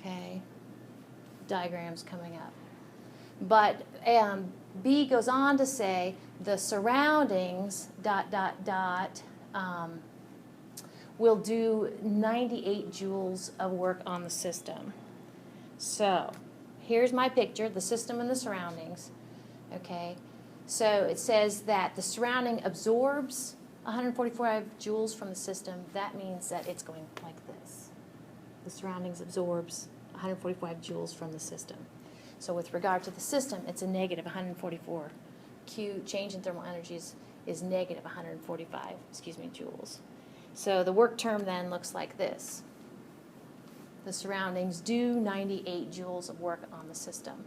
Okay, diagrams coming up. But B goes on to say the surroundings, ... will do 98 joules of work on the system. So here's my picture, the system and the surroundings. Okay, so it says that the surrounding absorbs 145 joules from the system. That means that it's going like this. The surroundings absorbs 145 joules from the system. So with regard to the system, it's a negative 144. Q, change in thermal energies, is negative 145, joules. So the work term then looks like this. The surroundings do 98 joules of work on the system.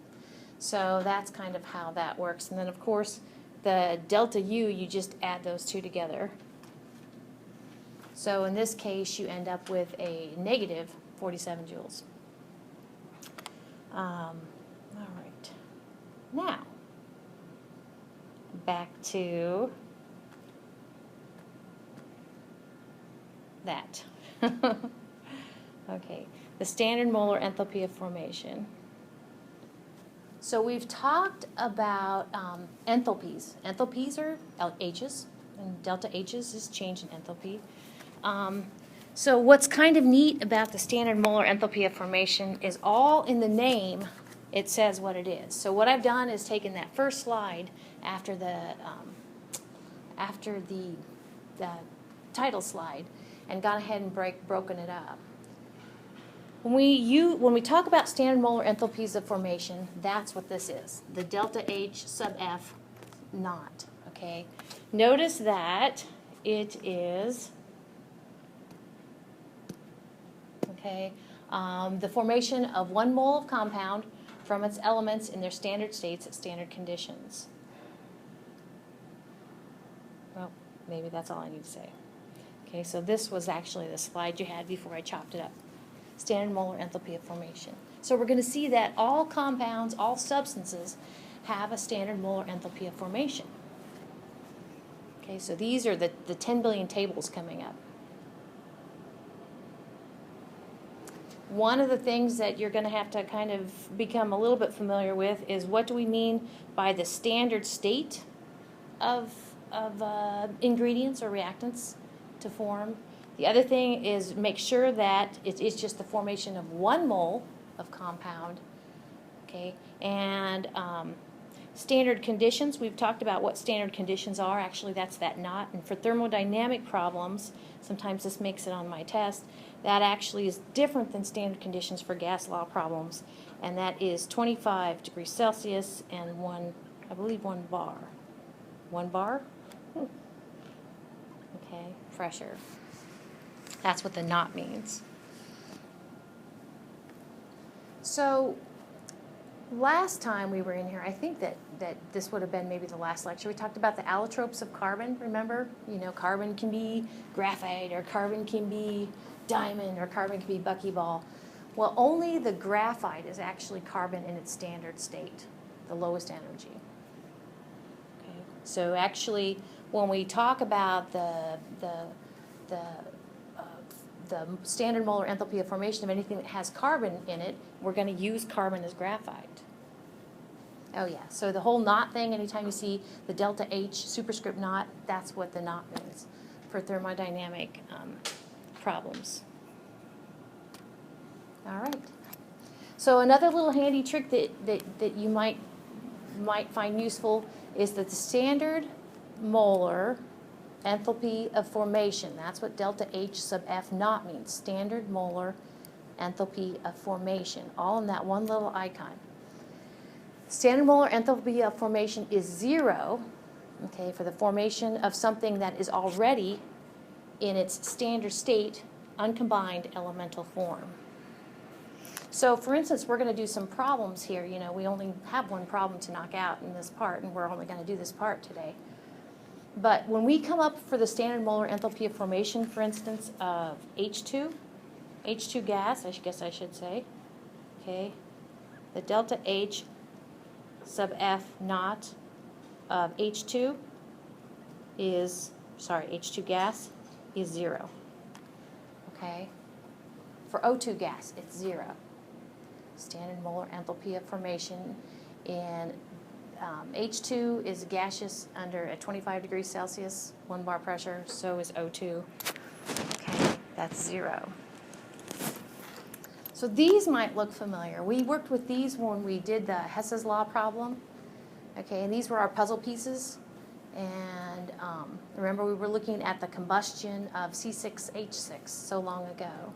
So that's kind of how that works. And then, of course, the delta U, you just add those two together. So in this case, you end up with a negative 47 joules. All right. Now, back to that. Okay, the standard molar enthalpy of formation. So we've talked about enthalpies. Enthalpies are H's, and delta H's is change in enthalpy. So what's kind of neat about the standard molar enthalpy of formation is all in the name, it says what it is. So what I've done is taken that first slide after the title slide and gone ahead and broken it up. When we talk about standard molar enthalpies of formation, that's what this is, the delta H sub F naught, okay? Notice that it is, okay, the formation of 1 mole of compound from its elements in their standard states at standard conditions. Well, maybe that's all I need to say. Okay, so this was actually the slide you had before I chopped it up. Standard molar enthalpy of formation. So we're going to see that all compounds, all substances, have a standard molar enthalpy of formation. Okay, so these are the 10 billion tables coming up. One of the things that you're going to have to kind of become a little bit familiar with is what do we mean by the standard state of ingredients or reactants to form. The other thing is make sure that it's just the formation of 1 mole of compound. Okay, and standard conditions, we've talked about what standard conditions are. Actually, that's that knot. And for thermodynamic problems, sometimes this makes it on my test, that actually is different than standard conditions for gas law problems. And that is 25 degrees Celsius and I believe 1 bar. 1 bar? Okay, pressure. That's what the knot means. So last time we were in here, I think that this would have been maybe the last lecture, we talked about the allotropes of carbon, remember? You know, carbon can be graphite, or carbon can be diamond, or carbon can be buckyball. Well, only the graphite is actually carbon in its standard state, the lowest energy. Okay. So actually, when we talk about the standard molar enthalpy of formation of anything that has carbon in it, we're going to use carbon as graphite. Oh yeah, so the whole knot thing, anytime you see the delta H superscript knot, that's what the knot means for thermodynamic problems. All right. So another little handy trick that you might find useful is that the standard molar enthalpy of formation, that's what delta H sub F naught means, standard molar enthalpy of formation, all in that one little icon. Standard molar enthalpy of formation is 0, okay, for the formation of something that is already in its standard state, uncombined elemental form. So for instance, we're going to do some problems here. You know, we only have one problem to knock out in this part, and we're only going to do this part today. But when we come up for the standard molar enthalpy of formation, for instance, of H2 gas, I guess I should say, okay, the delta H sub F naught of H2 is, H2 gas is 0, okay? For O2 gas, it's 0. standard molar enthalpy of formation in H2 is gaseous under at 25 degrees Celsius, 1 bar pressure, so is O2. Okay, that's 0. So these might look familiar. We worked with these when we did the Hess's Law problem. Okay, and these were our puzzle pieces. And remember, we were looking at the combustion of C6H6 so long ago.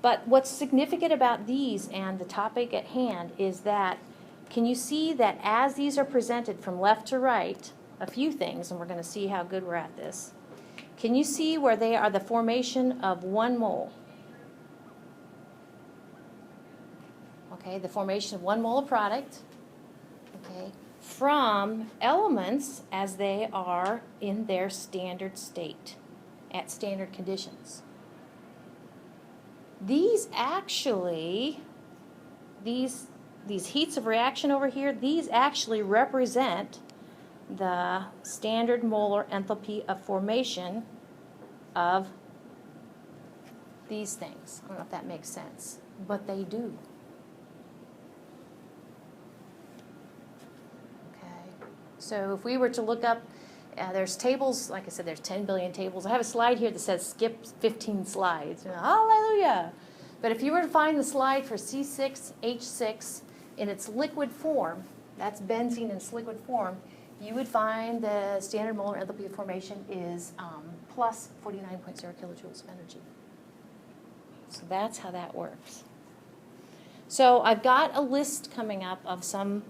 But what's significant about these and the topic at hand is that, can you see that as these are presented from left to right, a few things, and we're going to see how good we're at this. Can you see where they are the formation of 1 mole? Okay, the formation of 1 mole of product, okay, from elements as they are in their standard state at standard conditions. These actually, these heats of reaction over here, these actually represent the standard molar enthalpy of formation of these things. I don't know if that makes sense, but they do. Okay, so if we were to look up, there's tables, like I said, there's 10 billion tables. I have a slide here that says skip 15 slides. Hallelujah! But if you were to find the slide for C6H6 in its liquid form, that's benzene in its liquid form, you would find the standard molar enthalpy of formation is plus 49.0 kilojoules of energy. So that's how that works. So I've got a list coming up of some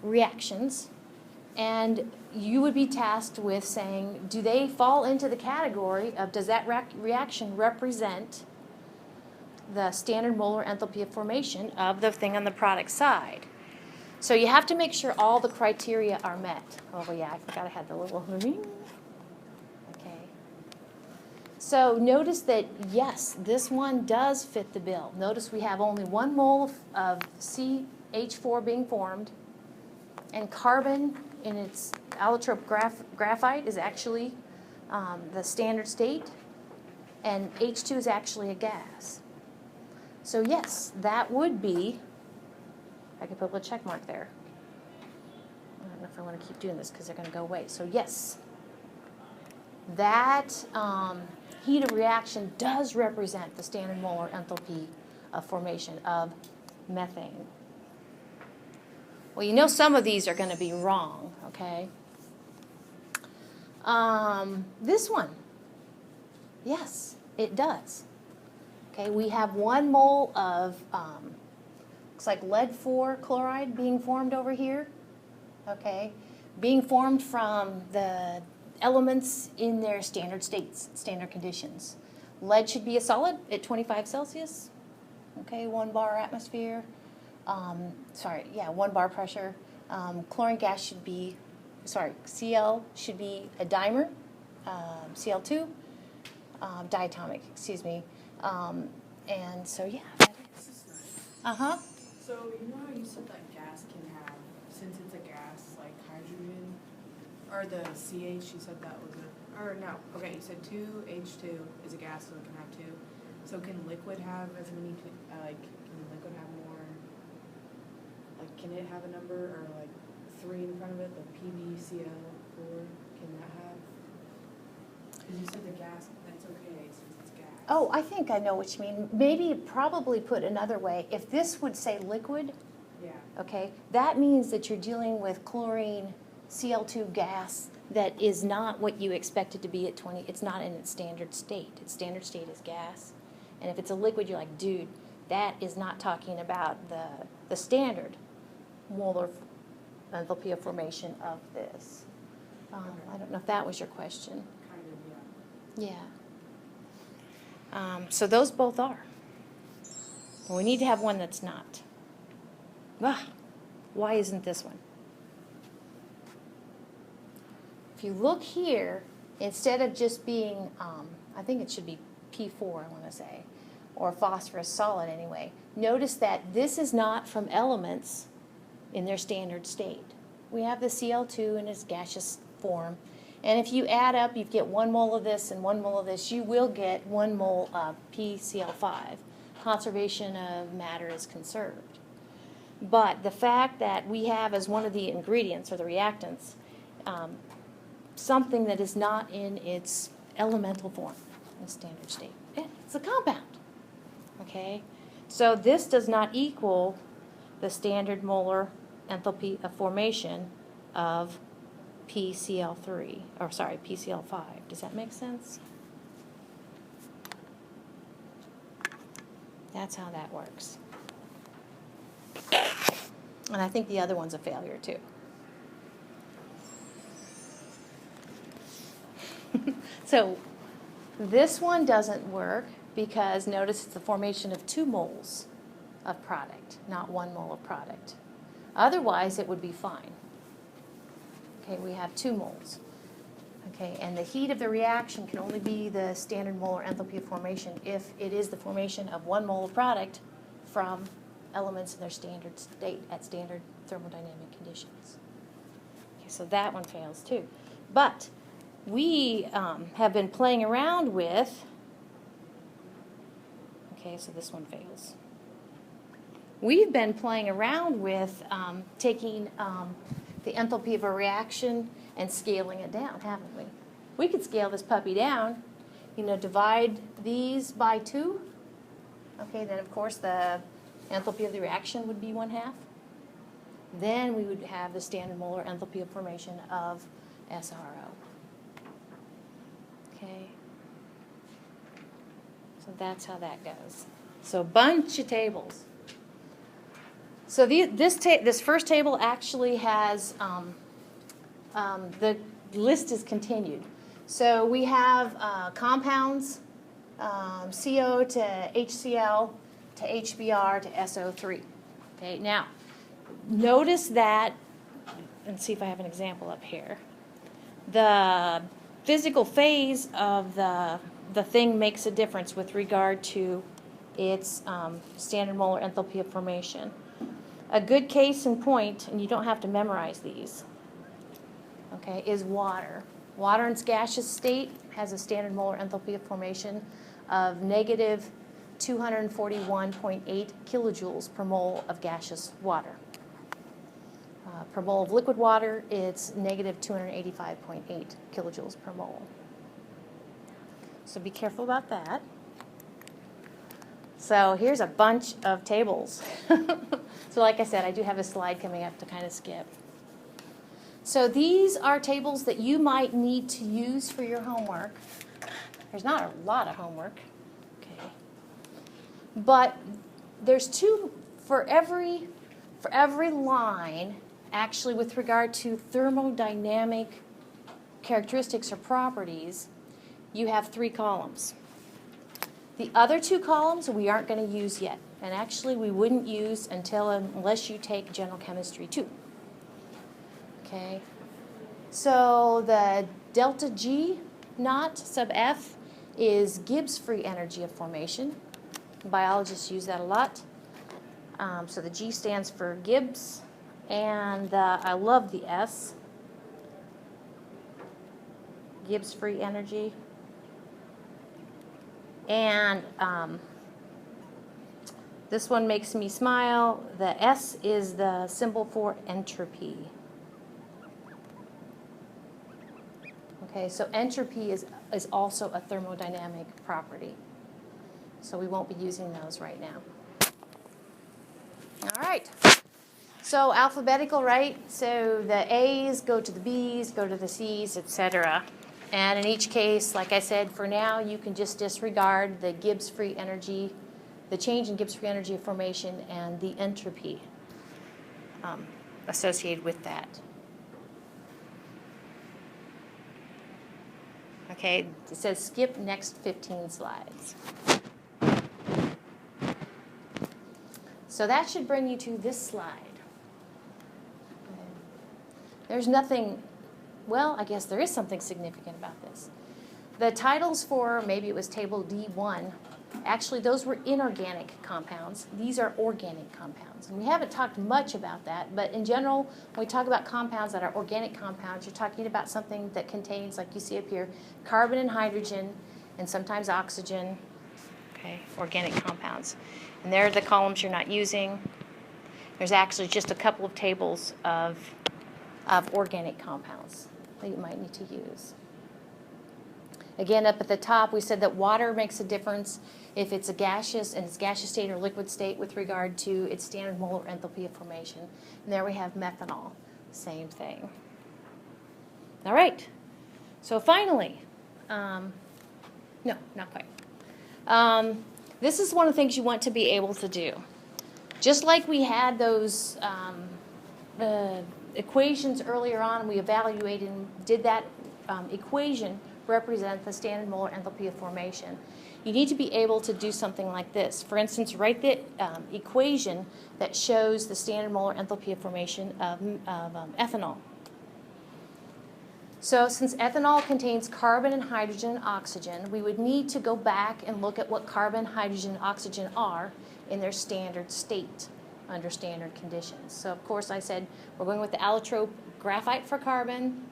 reactions, and you would be tasked with saying, do they fall into the category of, does that reaction represent the standard molar enthalpy of formation of the thing on the product side? So you have to make sure all the criteria are met. Oh yeah, I forgot I had the little ring. Okay. So notice that, yes, this one does fit the bill. Notice we have only 1 mole of CH4 being formed, and carbon in its allotrope graphite is actually the standard state, and H2 is actually a gas. So yes, that would be, I could put a little check mark there. I don't know if I want to keep doing this because they're going to go away. So yes, that heat of reaction does represent the standard molar enthalpy of formation of methane. Well, you know some of these are going to be wrong, okay? This one, yes, it does. Okay, we have 1 mole of, looks like lead-4 chloride being formed over here, okay? Being formed from the elements in their standard states, standard conditions. Lead should be a solid at 25 Celsius, okay, 1 bar atmosphere. 1 bar pressure. Chlorine gas should be, Cl should be a dimer, Cl2, diatomic, excuse me. And so, yeah, that is. Uh-huh. So, you know how you said that gas can have, since it's a gas, like hydrogen, or the CH, you said that was a, or no, okay, you said 2H2 is a gas, so it can have 2. So can liquid have as many, can liquid have more, like, can it have a number, or like 3 in front of it, the PbCl4, can that have? Because you said the gas, that's okay, since it's gas. Oh, I think I know what you mean. Maybe probably put another way. If this would say liquid, Yeah. okay, that means that you're dealing with chlorine Cl2 gas that is not what you expect it to be at 20. It's not in its standard state. Its standard state is gas. And if it's a liquid, you're like, dude, that is not talking about the standard molar enthalpy of formation of this. I don't know if that was your question. Kind of, yeah. Yeah. So those both are. We need to have one that's not. Why isn't this one? If you look here, instead of just being, I think it should be P4, I want to say, or phosphorus solid anyway, notice that this is not from elements in their standard state. We have the Cl2 in its gaseous form, and if you add up, you get 1 mole of this and 1 mole of this, you will get 1 mole of PCl5. conservation of matter is conserved. But the fact that we have as one of the ingredients or the reactants something that is not in its elemental form, in standard state. It's a compound. Okay? So this does not equal the standard molar enthalpy of formation of PCl3, or sorry, PCl5. Does that make sense? That's how that works. And I think the other one's a failure too. So this one doesn't work because notice it's the formation of 2 moles of product, not 1 mole of product. Otherwise, it would be fine. Okay, we have 2 moles. Okay, and the heat of the reaction can only be the standard molar enthalpy of formation if it is the formation of 1 mole of product from elements in their standard state at standard thermodynamic conditions. Okay, so that one fails too. But we have been playing around with, okay, so this one fails. We've been playing around with taking the enthalpy of a reaction and scaling it down, haven't we? We could scale this puppy down, you know, divide these by 2. Okay, then of course the enthalpy of the reaction would be 1/2. Then we would have the standard molar enthalpy of formation of SRO. Okay, so that's how that goes. So a bunch of tables. So this first table actually has, the list is continued. So we have compounds, CO to HCl to HBr to SO3. Okay, now notice that, and see if I have an example up here. The physical phase of the thing makes a difference with regard to its standard molar enthalpy of formation. A good case in point, and you don't have to memorize these, okay, is water. Water in its gaseous state has a standard molar enthalpy of formation of negative 241.8 kilojoules per mole of gaseous water. Per mole of liquid water, it's negative 285.8 kilojoules per mole. So be careful about that. So here's a bunch of tables. So like I said, I do have a slide coming up to kind of skip. So these are tables that you might need to use for your homework. There's not a lot of homework, okay, but there's 2 for every line. Actually, with regard to thermodynamic characteristics or properties, you have 3 columns. The other 2 columns we aren't going to use yet, and actually we wouldn't use unless you take general chemistry 2. Okay, so the delta G naught sub F is Gibbs free energy of formation. Biologists use that a lot. So the G stands for Gibbs, and I love the S, Gibbs free energy. And this one makes me smile. The S is the symbol for entropy. Okay, so entropy is also a thermodynamic property. So we won't be using those right now. All right. So alphabetical, right? So the A's go to the B's, go to the C's, etc. And in each case, like I said, for now, you can just disregard the Gibbs free energy, the change in Gibbs free energy of formation, and the entropy associated with that. Okay, it says skip next 15 slides. So that should bring you to this slide. There's nothing, well, I guess there is something significant about this. The titles for, maybe it was table D1, actually those were inorganic compounds. These are organic compounds. And we haven't talked much about that, but in general, when we talk about compounds that are organic compounds, you're talking about something that contains, like you see up here, carbon and hydrogen, and sometimes oxygen. Okay. organic compounds. And there are the columns you're not using. There's actually just a couple of tables of organic compounds that you might need to use. Again, up at the top, we said that water makes a difference if it's a gaseous, in its gaseous state or liquid state with regard to its standard molar enthalpy of formation. And there we have methanol, same thing. All right, so finally, no, not quite. This is one of the things you want to be able to do. Just like we had those equations earlier on, we evaluated and did that equation represent the standard molar enthalpy of formation. You need to be able to do something like this. For instance, write the equation that shows the standard molar enthalpy of formation of ethanol. So since ethanol contains carbon and hydrogen and oxygen, we would need to go back and look at what carbon, hydrogen, and oxygen are in their standard state under standard conditions. So of course I said we're going with the allotrope graphite for carbon,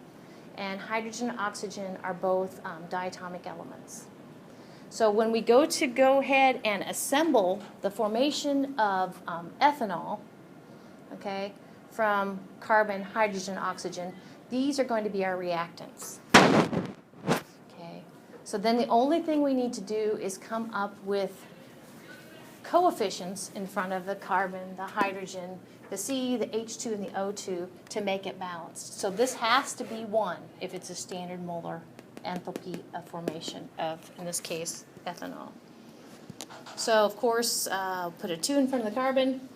and hydrogen and oxygen are both diatomic elements. So when we go ahead and assemble the formation of ethanol, okay, from carbon, hydrogen, oxygen, these are going to be our reactants. Okay, so then the only thing we need to do is come up with coefficients in front of the carbon, the hydrogen, the C, the H2, and the O2 to make it balanced. So this has to be 1 if it's a standard molar enthalpy of formation of, in this case, ethanol. So of course, put a 2 in front of the carbon,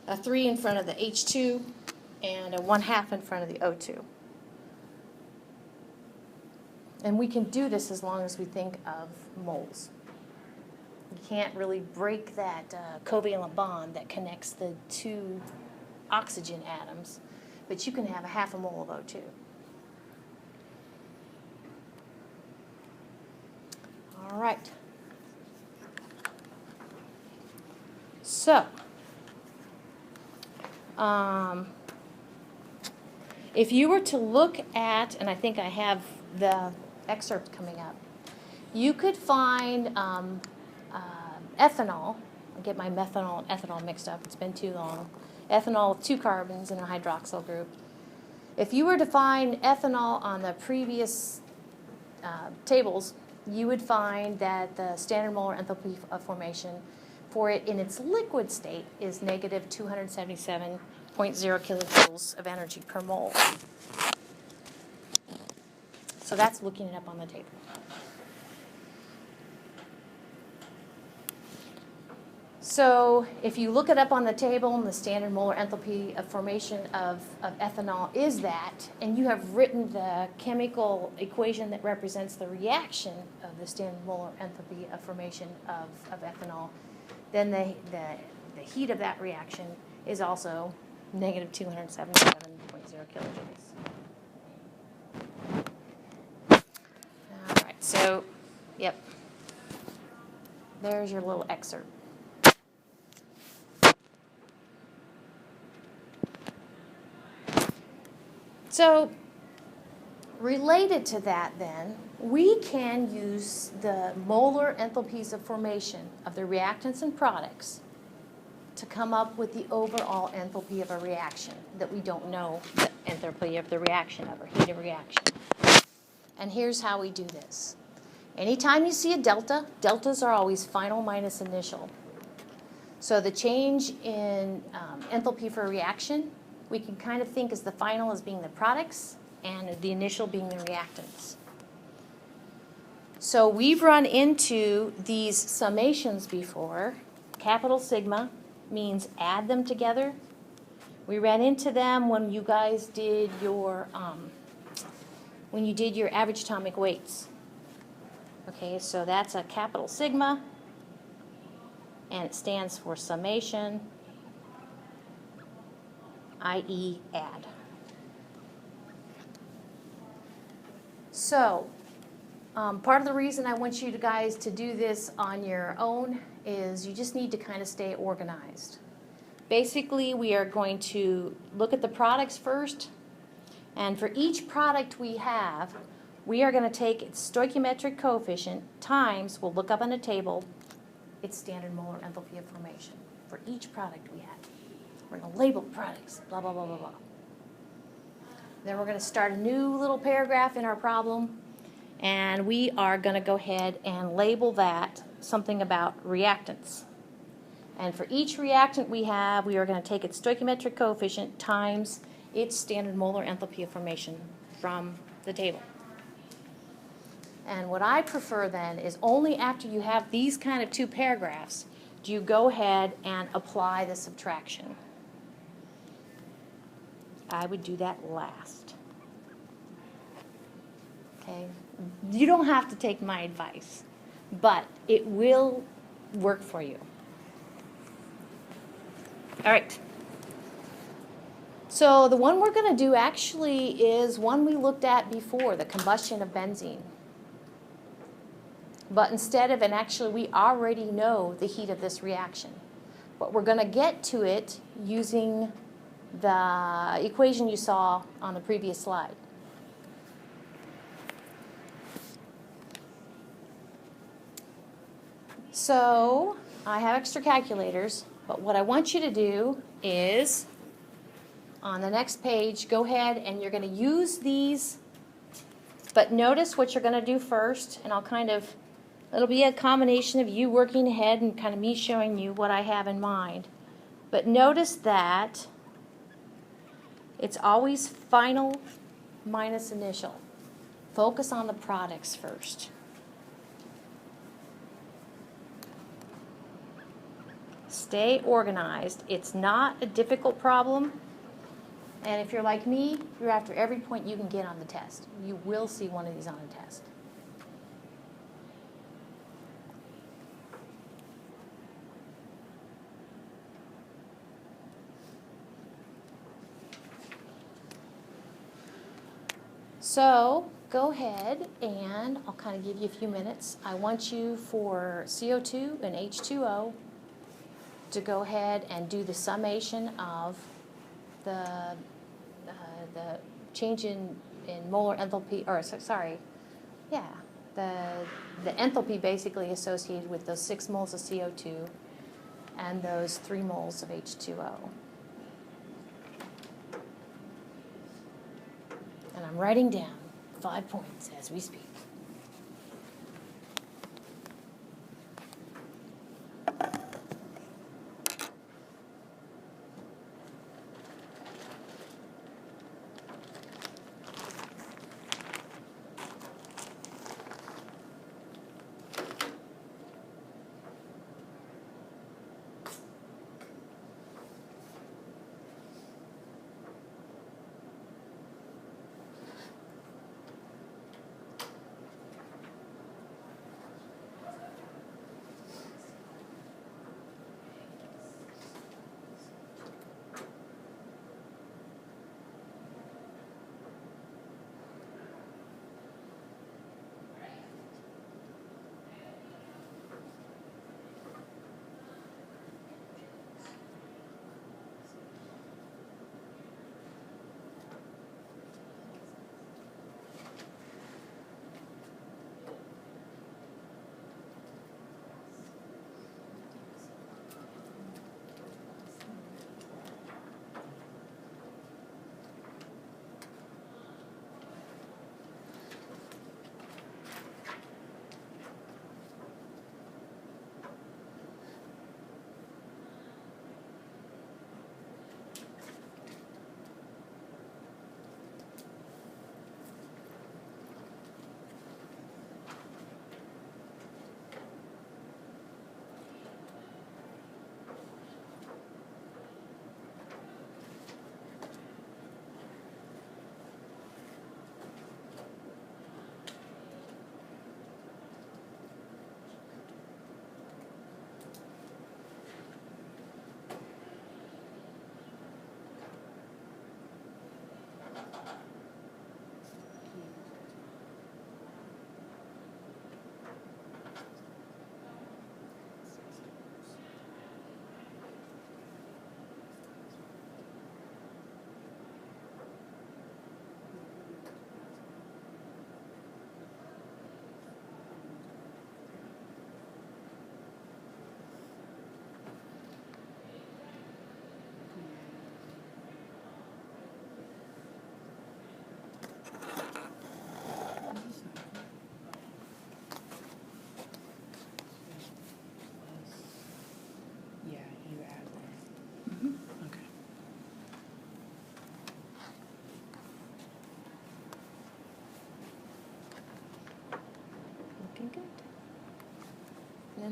a 3 in front of the H2, and a 1/2 in front of the O2. And we can do this as long as we think of moles. You can't really break that covalent bond that connects the 2 oxygen atoms, but you can have a 1/2 mole of O2. All right. So, if you were to look at, and I think I have the excerpt coming up, you could find ethanol. I get my methanol and ethanol mixed up. It's been too long. Ethanol with 2 carbons and a hydroxyl group. If you were to find ethanol on the previous tables, you would find that the standard molar enthalpy of formation for it in its liquid state is negative 277.0 kilojoules of energy per mole. So that's looking it up on the table. So if you look it up on the table, and the standard molar enthalpy of formation of ethanol is that, and you have written the chemical equation that represents the reaction of the standard molar enthalpy of formation of ethanol, then the heat of that reaction is also negative 277.0 kilojoules. All right, so, yep, there's your little excerpt. So, related to that then, we can use the molar enthalpies of formation of the reactants and products to come up with the overall enthalpy of a reaction that we don't know the enthalpy of the reaction of, or heat of reaction. And here's how we do this. Anytime you see a delta, deltas are always final minus initial. So the change in enthalpy for a reaction, we can kind of think as the final as being the products and the initial being the reactants. So we've run into these summations before. Capital sigma means add them together. We ran into them when you guys did your average atomic weights. Okay, so that's a capital sigma, and it stands for summation, i.e. add. So, part of the reason I want you guys to do this on your own is you just need to kind of stay organized. Basically, we are going to look at the products first, and for each product we have, we are going to take its stoichiometric coefficient times, we'll look up on a table, its standard molar enthalpy of formation for each product we have. We're going to label products, blah, blah, blah, blah, blah. Then we're going to start a new little paragraph in our problem, and we are going to go ahead and label that something about reactants. And for each reactant we have, we are going to take its stoichiometric coefficient times its standard molar enthalpy of formation from the table. And what I prefer then is only after you have these kind of two paragraphs do you go ahead and apply the subtraction. I would do that last. Okay? You don't have to take my advice, but it will work for you. All right. So the one we're going to do actually is one we looked at before, the combustion of benzene. But instead of, and actually we already know the heat of this reaction. But we're going to get to it using the equation you saw on the previous slide. So I have extra calculators, but what I want you to do is, on the next page, go ahead and you're going to use these, but notice what you're going to do first, and I'll kind of, it'll be a combination of you working ahead and kind of me showing you what I have in mind. But notice that it's always final minus initial. Focus on the products first. Stay organized. It's not a difficult problem. And if you're like me, you're after every point you can get on the test. You will see one of these on a test. So go ahead and I'll kind of give you a few minutes. I want you for CO2 and H2O to go ahead and do the summation of the change in molar enthalpy, or sorry, yeah, the enthalpy basically associated with those 6 moles of CO2 and those 3 moles of H2O. And I'm writing down 5 points as we speak.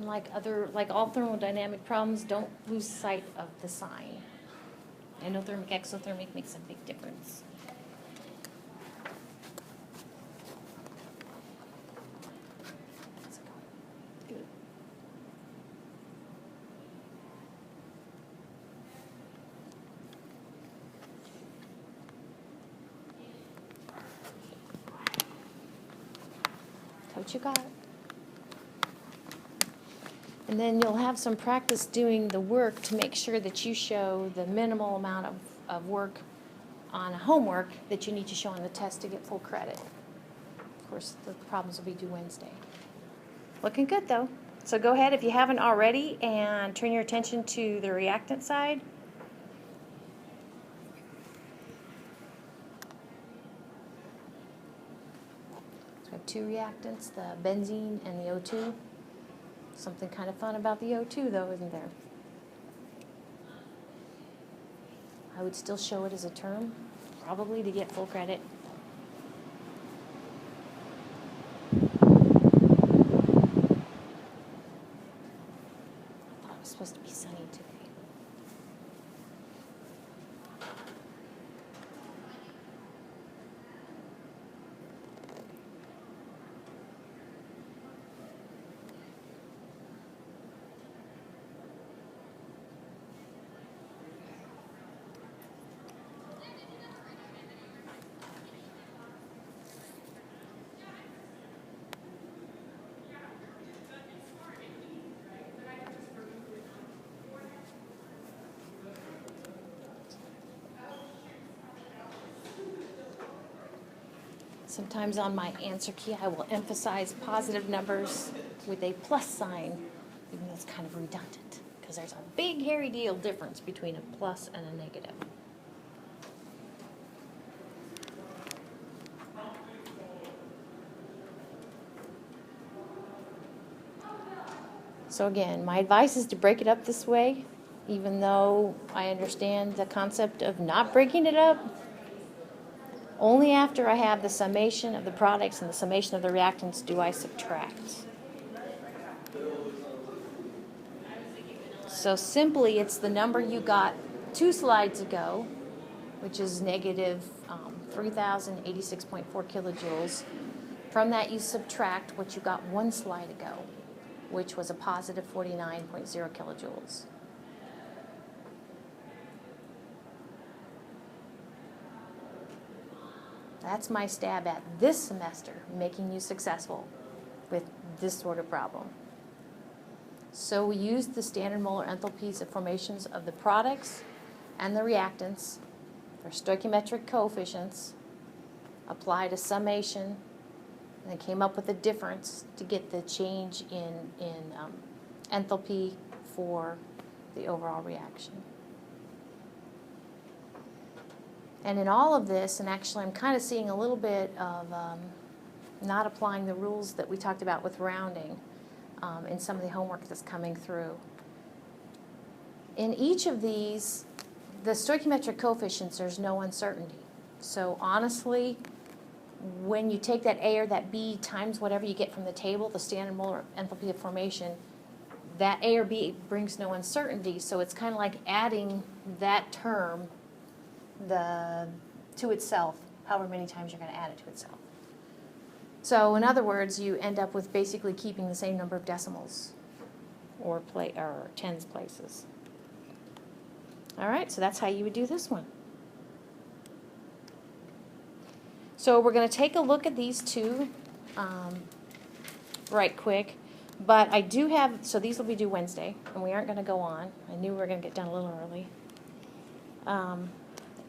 And like all thermodynamic problems, don't lose sight of the sign. Endothermic, exothermic makes a big difference. Good. What you got? And then you'll have some practice doing the work to make sure that you show the minimal amount of work on homework that you need to show on the test to get full credit. Of course, the problems will be due Wednesday. Looking good, though. So go ahead, if you haven't already, and turn your attention to the reactant side. So we have two reactants, the benzene and the O2. Something kind of fun about the O2, though, isn't there? I would still show it as a term, probably to get full credit. I thought it was supposed to be sunny today. Sometimes on my answer key, I will emphasize positive numbers with a plus sign, even though it's kind of redundant, because there's a big, hairy deal difference between a plus and a negative. So again, my advice is to break it up this way, even though I understand the concept of not breaking it up. Only after I have the summation of the products and the summation of the reactants do I subtract. So simply, it's the number you got 2 slides ago, which is negative 3,086.4 kilojoules. From that, you subtract what you got 1 slide ago, which was a positive 49.0 kilojoules. That's my stab at this semester, making you successful with this sort of problem. So we used the standard molar enthalpies of formations of the products and the reactants, their stoichiometric coefficients, applied a summation, and then came up with a difference to get the change in enthalpy for the overall reaction. And in all of this, and actually I'm kind of seeing a little bit of not applying the rules that we talked about with rounding in some of the homework that's coming through. In each of these, the stoichiometric coefficients, there's no uncertainty. So honestly, when you take that A or that B times whatever you get from the table, the standard molar enthalpy of formation, that A or B brings no uncertainty. So it's kind of like adding that term to itself, however many times you're going to add it to itself. So in other words, you end up with basically keeping the same number of decimals or tens places. All right, so that's how you would do this one. So we're going to take a look at these two right quick. But I do have, so these will be due Wednesday, and we aren't going to go on. I knew we were going to get done a little early.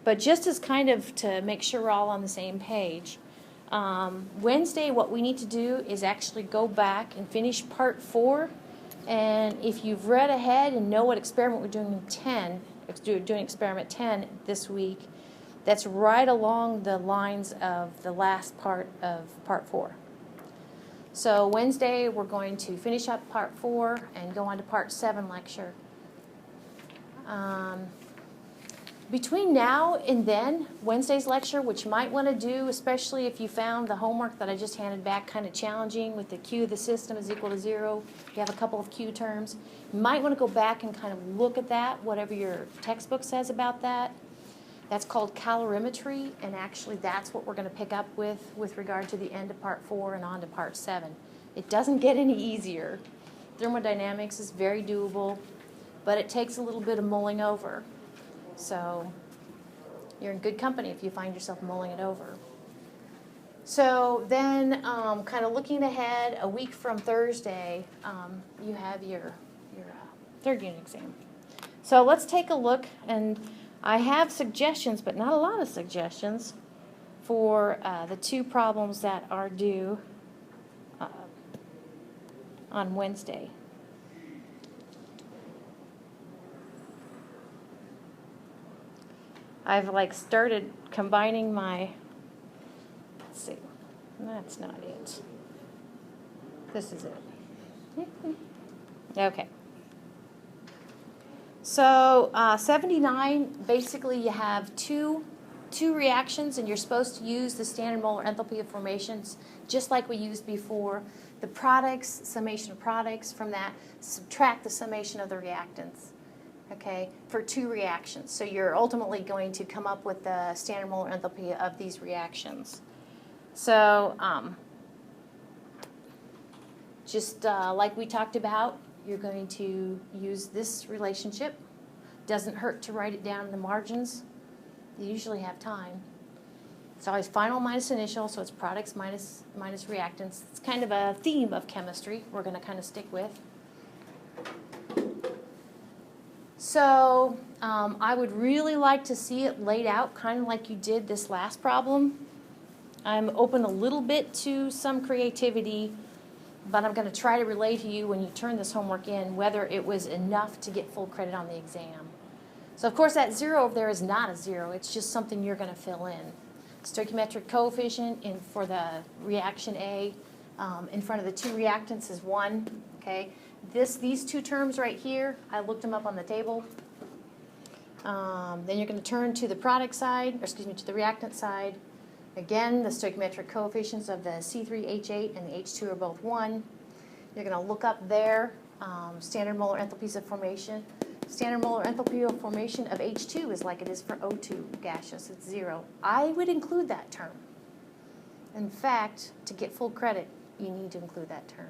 But just as kind of to make sure we're all on the same page, Wednesday what we need to do is actually go back and finish part 4. And if you've read ahead and know what experiment we're doing in 10, doing experiment 10 this week, that's right along the lines of the last part of part 4. So Wednesday we're going to finish up part 4 and go on to part 7 lecture. Between now and then, Wednesday's lecture, which you might want to do, especially if you found the homework that I just handed back kind of challenging with the Q of the system is equal to 0, you have a couple of Q terms, you might want to go back and kind of look at that, whatever your textbook says about that. That's called calorimetry, and actually that's what we're going to pick up with regard to the end of Part 4 and on to Part 7. It doesn't get any easier. Thermodynamics is very doable, but it takes a little bit of mulling over. So you're in good company if you find yourself mulling it over. So then kind of looking ahead, a week from Thursday, you have your third unit exam. So let's take a look, and I have suggestions, but not a lot of suggestions, for the two problems that are due on Wednesday. I've like started combining my, let's see, that's not it. This is it. Okay. So 79, basically you have two reactions, and you're supposed to use the standard molar enthalpy of formations just like we used before. The products, summation of products, from that subtract the summation of the reactants. Okay, for two reactions. So you're ultimately going to come up with the standard molar enthalpy of these reactions. So just like we talked about, you're going to use this relationship. Doesn't hurt to write it down in the margins. You usually have time. It's always final minus initial, so it's products minus reactants. It's kind of a theme of chemistry we're going to kind of stick with. So I would really like to see it laid out kind of like you did this last problem. I'm open a little bit to some creativity, but I'm going to try to relay to you when you turn this homework in whether it was enough to get full credit on the exam. So of course that 0 over there is not a 0, it's just something you're going to fill in. Stoichiometric coefficient for the reaction A in front of the two reactants is 1, okay? These two terms right here, I looked them up on the table. Then you're going to turn to the product side, or excuse me, to the reactant side. Again, the stoichiometric coefficients of the C3H8 and the H2 are both 1. You're going to look up there, standard molar enthalpies of formation. Standard molar enthalpy of formation of H2 is like it is for O2 gaseous, it's 0. I would include that term. In fact, to get full credit, you need to include that term.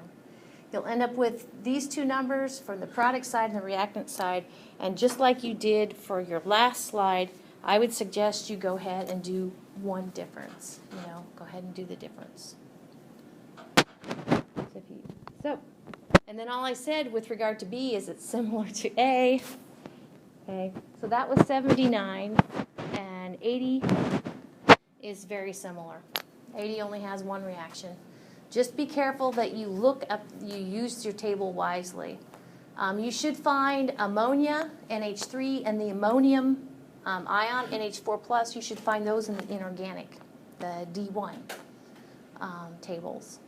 You'll end up with these two numbers from the product side and the reactant side, and just like you did for your last slide, I would suggest you go ahead and do one difference. Go ahead and do the difference. And then all I said with regard to B is it's similar to A. Okay, so that was 79, and 80 is very similar. 80 only has one reaction. Just be careful that you you use your table wisely. You should find ammonia, NH3, and the ammonium ion, NH4+. You should find those in the inorganic, the D1 tables.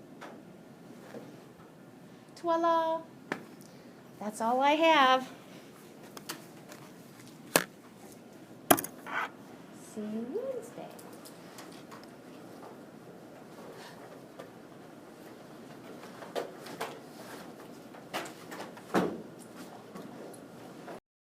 Voila! That's all I have. See you Wednesday.